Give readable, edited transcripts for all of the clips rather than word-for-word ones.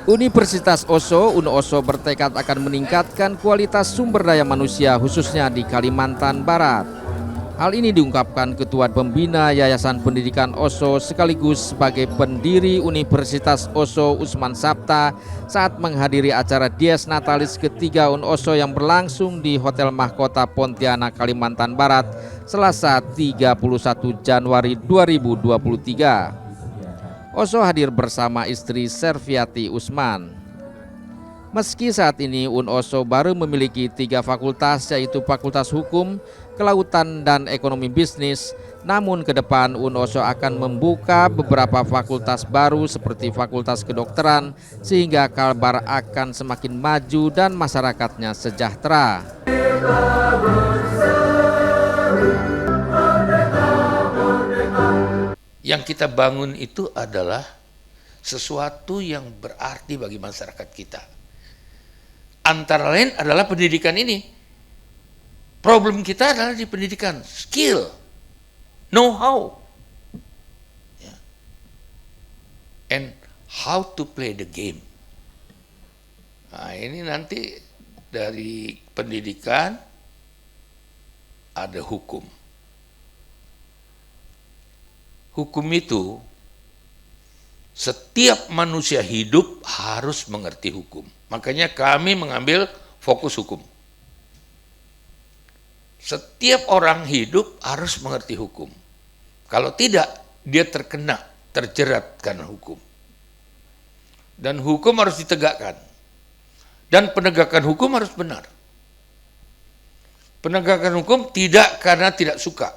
Universitas Oso, UNOSO bertekad akan meningkatkan kualitas sumber daya manusia khususnya di Kalimantan Barat. Hal ini diungkapkan Ketua Pembina Yayasan Pendidikan Oso sekaligus sebagai pendiri Universitas Oso Usman Sabta saat menghadiri acara Dies Natalis ketiga UNOSO yang berlangsung di Hotel Mahkota Pontianak, Kalimantan Barat, Selasa 31 Januari 2023. Oso hadir bersama istri Serviati Usman. Meski saat ini UNOSO baru memiliki 3 fakultas, yaitu Fakultas Hukum, Kelautan, dan Ekonomi Bisnis, namun ke depan UNOSO akan membuka beberapa fakultas baru seperti Fakultas Kedokteran, sehingga Kalbar akan semakin maju dan masyarakatnya sejahtera. Yang kita bangun itu adalah sesuatu yang berarti bagi masyarakat kita. Antara lain adalah pendidikan ini. Problem kita adalah di pendidikan, skill, know-how, and how to play the game. Nah, ini nanti dari pendidikan ada hukum. Hukum itu setiap manusia hidup harus mengerti hukum. Makanya kami mengambil fokus hukum. Setiap orang hidup harus mengerti hukum. Kalau tidak, dia terjerat karena hukum. Dan hukum harus ditegakkan. Dan penegakan hukum harus benar. Penegakan hukum tidak karena tidak suka.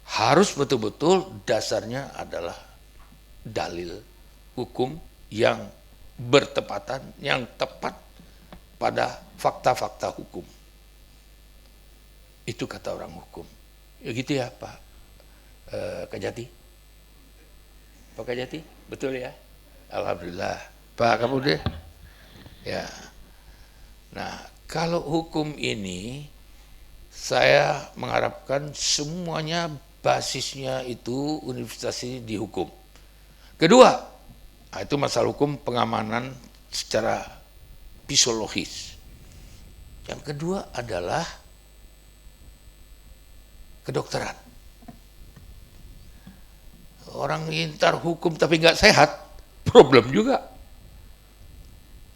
Harus betul-betul dasarnya adalah dalil hukum yang bertepatan, yang tepat pada fakta-fakta hukum. Itu kata orang hukum. Ya gitu ya Pak Kajati. Pak Kajati, betul ya? Alhamdulillah. Pak kamu deh. Ya. Nah, kalau hukum ini saya mengharapkan semuanya basisnya itu universitas ini di hukum. Kedua, itu masalah hukum pengamanan secara psikologis. Yang kedua adalah kedokteran. Orang ngintar hukum tapi nggak sehat, problem juga.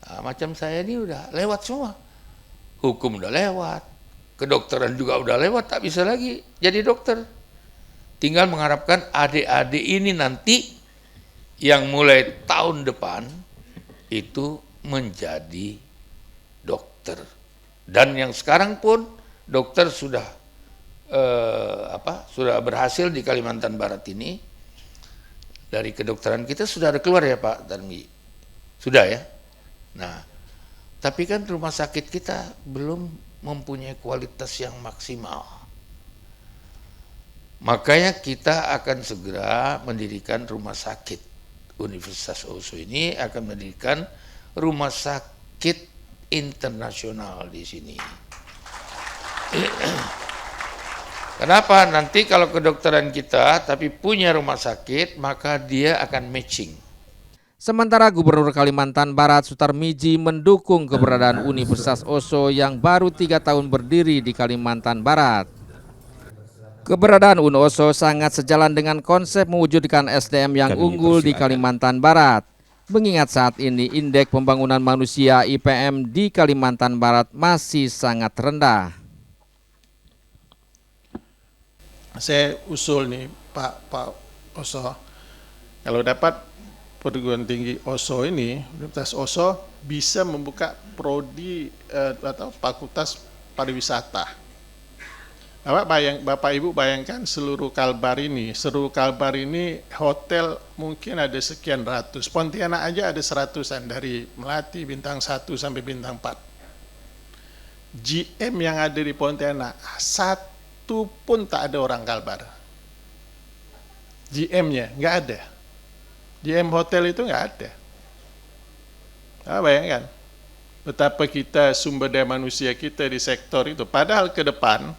Nah, macam saya ini udah lewat semua. Hukum udah lewat, kedokteran juga udah lewat, tak bisa lagi jadi dokter. Tinggal mengharapkan adik-adik ini nanti yang mulai tahun depan itu menjadi dokter. Dan yang sekarang pun dokter sudah sudah berhasil di Kalimantan Barat ini. Dari kedokteran kita sudah ada keluar ya Pak Darmi? Sudah ya? Nah, tapi kan rumah sakit kita belum mempunyai kualitas yang maksimal. Makanya kita akan segera mendirikan rumah sakit. Universitas Oso ini akan mendirikan rumah sakit internasional di sini. Kenapa? Nanti kalau kedokteran kita tapi punya rumah sakit, maka dia akan matching. Sementara Gubernur Kalimantan Barat Sutarmiji mendukung keberadaan Universitas Oso yang baru 3 tahun berdiri di Kalimantan Barat. Keberadaan UNOSO sangat sejalan dengan konsep mewujudkan SDM yang unggul di Kalimantan Barat. Mengingat saat ini indeks pembangunan manusia IPM di Kalimantan Barat masih sangat rendah. Saya usul nih Pak Oso, kalau dapat perguruan tinggi Oso ini, Universitas Oso bisa membuka prodi atau fakultas pariwisata. Bapak Ibu bayangkan seluruh Kalbar ini hotel mungkin ada sekian ratus, Pontianak aja ada seratusan dari Melati bintang 1 sampai bintang 4. GM yang ada di Pontianak satu pun tak ada orang Kalbar. GM-nya nggak ada. GM hotel itu nggak ada. Bayangkan betapa kita sumber daya manusia kita di sektor itu. Padahal ke depan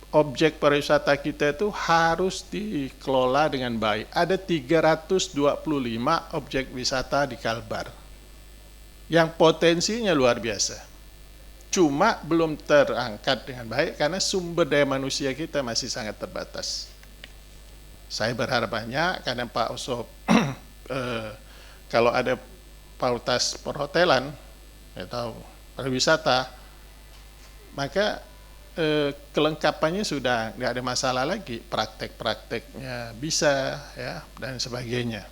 objek pariwisata kita itu harus dikelola dengan baik. Ada 325 objek wisata di Kalbar yang potensinya luar biasa. Cuma belum terangkat dengan baik karena sumber daya manusia kita masih sangat terbatas. Saya berharap banyak karena Pak Oso kalau ada fakultas perhotelan atau pariwisata, maka kelengkapannya sudah nggak ada masalah lagi, praktek-prakteknya bisa ya dan sebagainya.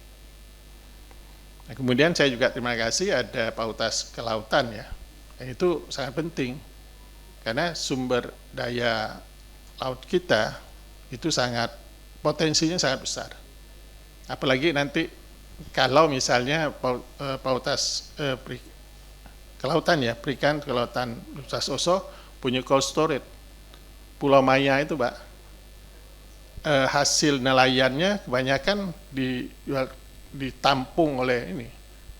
Nah, kemudian saya juga terima kasih ada fakultas kelautan ya. Itu sangat penting karena sumber daya laut kita itu sangat potensinya sangat besar. Apalagi nanti kalau misalnya fakultas kelautan ya, Perikan Kelautan Universitas Oso punya cold storage. Pulau Maya itu, Pak, hasil nelayannya kebanyakan ditampung oleh ini,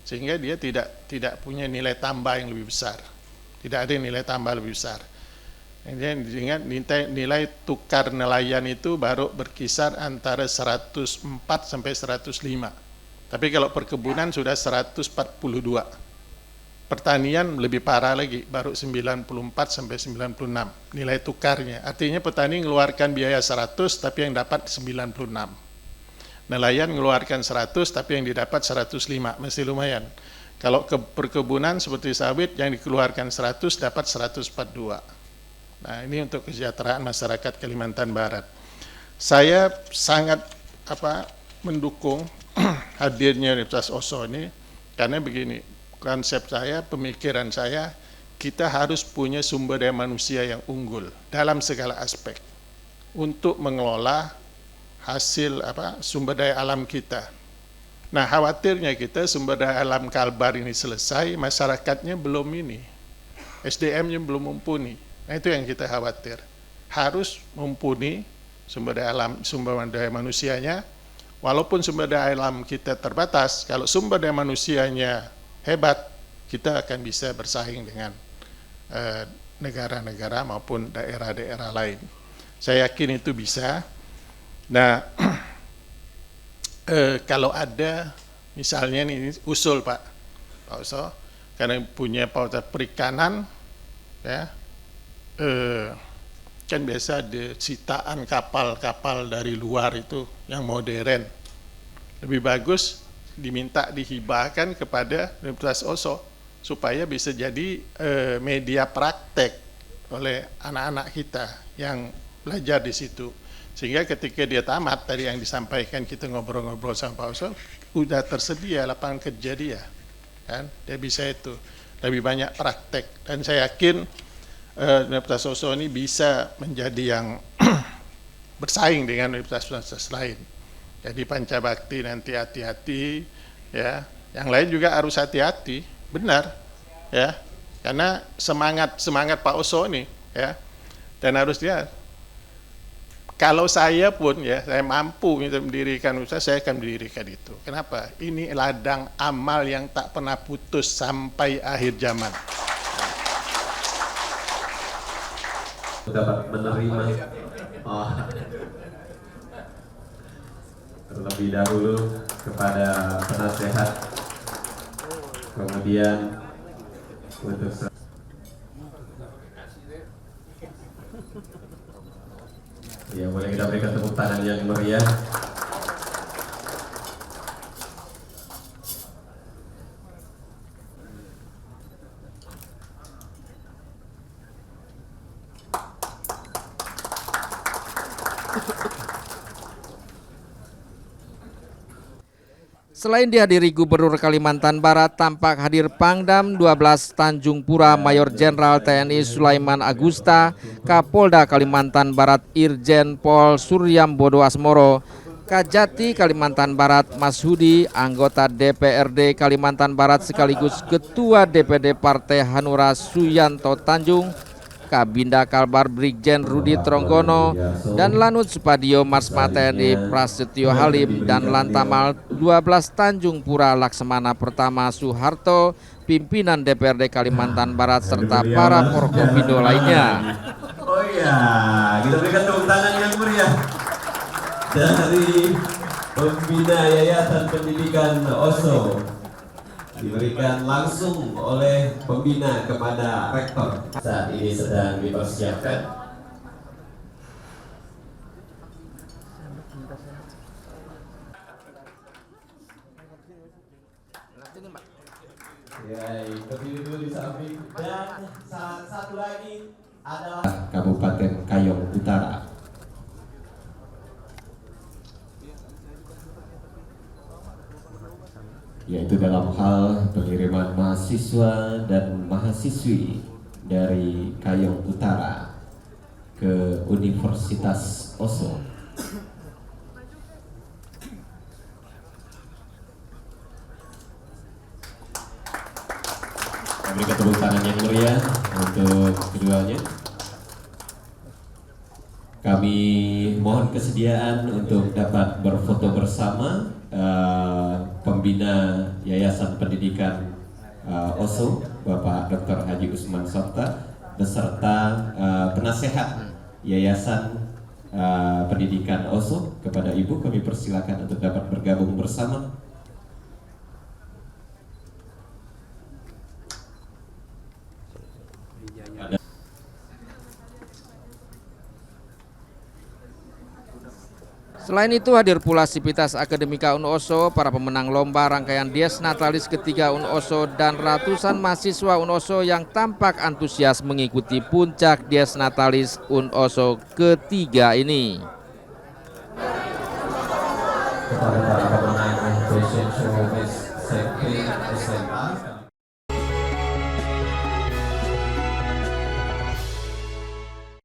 sehingga dia tidak punya nilai tambah yang lebih besar. Tidak ada nilai tambah lebih besar. Dengan nilai tukar nelayan itu baru berkisar antara 104 sampai 105. Tapi kalau perkebunan sudah 142. Pertanian lebih parah lagi, baru 94 sampai 96 nilai tukarnya. Artinya petani mengeluarkan biaya 100 tapi yang dapat 96. Nelayan mengeluarkan 100 tapi yang didapat 105, masih lumayan. Kalau ke perkebunan seperti sawit yang dikeluarkan 100 dapat 142. Nah, ini untuk kesejahteraan masyarakat Kalimantan Barat. Saya sangat mendukung hadirnya Universitas Oso ini karena begini, konsep saya, pemikiran saya, kita harus punya sumber daya manusia yang unggul dalam segala aspek untuk mengelola hasil sumber daya alam kita. Nah, khawatirnya kita sumber daya alam Kalbar ini selesai, masyarakatnya belum ini, SDM-nya belum mumpuni. Nah, itu yang kita khawatir. Harus mumpuni sumber daya manusianya. Walaupun sumber daya alam kita terbatas, kalau sumber daya manusianya hebat, kita akan bisa bersaing dengan negara-negara maupun daerah-daerah lain. Saya yakin itu bisa. Nah, kalau ada misalnya ini usul Pak Oso, karena punya fakultas perikanan, ya, kan biasa ada sitaan kapal-kapal dari luar itu yang modern. Lebih bagus diminta dihibahkan kepada Universitas Oso supaya bisa jadi media praktek oleh anak-anak kita yang belajar di situ, sehingga ketika dia tamat tadi yang disampaikan kita ngobrol-ngobrol sama Pak Oso, udah tersedia lapangan kerja dia, kan dia bisa itu lebih banyak praktek, dan saya yakin Universitas Oso ini bisa menjadi yang bersaing dengan universitas-universitas lain. Jadi Pancabakti nanti hati-hati, ya. Yang lain juga harus hati-hati, benar, ya. Karena semangat Pak Oso ini, ya. Dan harus dia. Kalau saya pun, ya, saya mampu mendirikan usaha, saya akan mendirikan itu. Kenapa? Ini ladang amal yang tak pernah putus sampai akhir zaman. Dapat menerima. Terlebih dahulu kepada penasehat, kemudian untuk ya, boleh kita berikan tepuk tangan yang meriah. Selain dihadiri Gubernur Kalimantan Barat, tampak hadir Pangdam 12 Tanjung Pura Mayor Jenderal TNI Sulaiman Agusta, Kapolda Kalimantan Barat Irjen Pol Suryambodo Asmoro, Kajati Kalimantan Barat Mas Hudi, anggota DPRD Kalimantan Barat sekaligus Ketua DPD Partai Hanura Suyanto Tanjung, Kabinda Kalbar Brigjen Rudi Tronggono, dan Lanut Supadio Marsma TNI Prasetyo Halim, dan Lantamal 12 Tanjung Pura Laksamana Pertama Soeharto, pimpinan DPRD Kalimantan Barat, serta para Forkopindo lainnya. Oh iya, kita berikan tepuk tangan yang meriah dari pembina Yayasan Pendidikan OSO, diberikan langsung oleh pembina kepada rektor. Saat ini sedang dipersiapkan. Ya, berdiri dulu di samping. Dan satu lagi adalah Kabupaten Kayong Utara. Yaitu dalam hal pengiriman mahasiswa dan mahasiswi dari Kayong Utara ke Universitas Oslo. Berikan tepuk tangan yang meriah untuk keduanya. Kami mohon kesediaan untuk dapat berfoto bersama pembina Yayasan Pendidikan OSO, Bapak Dr. Haji Usman Sabta, beserta penasehat Yayasan Pendidikan OSO. Kepada Ibu kami persilakan untuk dapat bergabung bersama. Selain itu hadir pula Sivitas Akademika UNOSO, para pemenang lomba rangkaian Dies Natalis ketiga UNOSO dan ratusan mahasiswa UNOSO yang tampak antusias mengikuti puncak Dies Natalis UNOSO ketiga ini. Kepada para pemenang fashion show Miss September